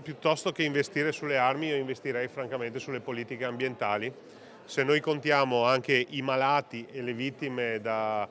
Piuttosto che investire sulle armi, io investirei francamente sulle politiche ambientali. Se noi contiamo anche i malati e le vittime da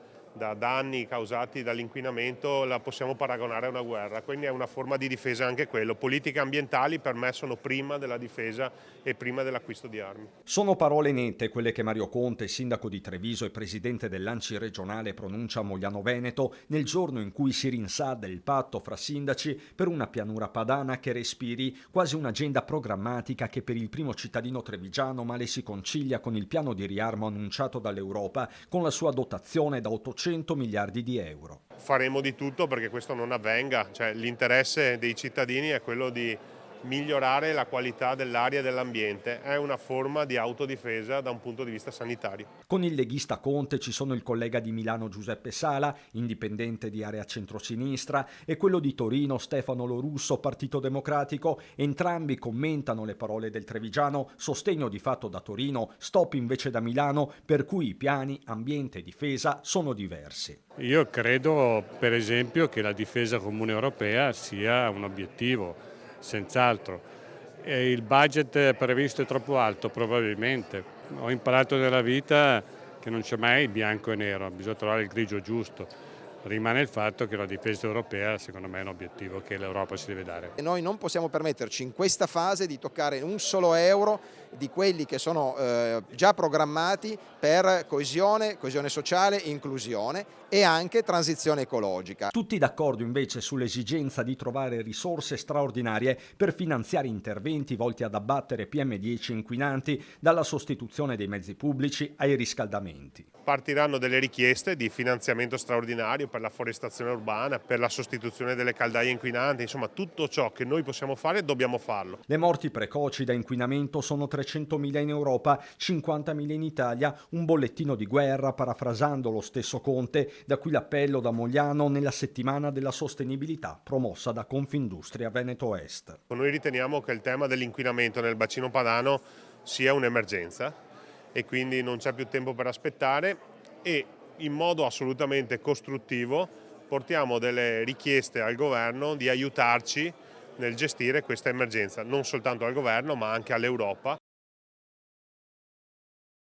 danni causati dall'inquinamento, la possiamo paragonare a una guerra, quindi è una forma di difesa anche quello. Politiche ambientali per me sono prima della difesa e prima dell'acquisto di armi. Sono parole nette quelle che Mario Conte, sindaco di Treviso e presidente dell'ANCI regionale, pronuncia a Mogliano Veneto nel giorno in cui si rinsalda il patto fra sindaci per una pianura padana che respiri, quasi un'agenda programmatica che per il primo cittadino trevigiano male si concilia con il piano di riarmo annunciato dall'Europa con la sua dotazione da 800 miliardi di euro. Faremo di tutto perché questo non avvenga, cioè l'interesse dei cittadini è quello di migliorare la qualità dell'aria e dell'ambiente, è una forma di autodifesa da un punto di vista sanitario. Con il leghista Conte ci sono il collega di Milano Giuseppe Sala, indipendente di area centrosinistra, e quello di Torino Stefano Lorusso, Partito Democratico. Entrambi commentano le parole del trevigiano, sostegno di fatto da Torino, stop invece da Milano, per cui i piani ambiente e difesa sono diversi. Io credo, per esempio, che la difesa comune europea sia un obiettivo, senz'altro. E il budget previsto è troppo alto, probabilmente. Ho imparato nella vita che non c'è mai bianco e nero, bisogna trovare il grigio giusto. Rimane il fatto che la difesa europea, secondo me, è un obiettivo che l'Europa si deve dare. E noi non possiamo permetterci in questa fase di toccare un solo euro di quelli che sono già programmati per coesione sociale, inclusione e anche transizione ecologica. Tutti d'accordo invece sull'esigenza di trovare risorse straordinarie per finanziare interventi volti ad abbattere PM10 inquinanti, dalla sostituzione dei mezzi pubblici ai riscaldamenti. Partiranno delle richieste di finanziamento straordinario per la forestazione urbana, per la sostituzione delle caldaie inquinanti, insomma tutto ciò che noi possiamo fare dobbiamo farlo. Le morti precoci da inquinamento sono 300.000 in Europa, 50.000 in Italia, un bollettino di guerra parafrasando lo stesso Conte, da qui l'appello da Mogliano nella settimana della sostenibilità promossa da Confindustria Veneto Est. Noi riteniamo che il tema dell'inquinamento nel bacino padano sia un'emergenza e quindi non c'è più tempo per aspettare e in modo assolutamente costruttivo portiamo delle richieste al governo di aiutarci nel gestire questa emergenza, non soltanto al governo ma anche all'Europa.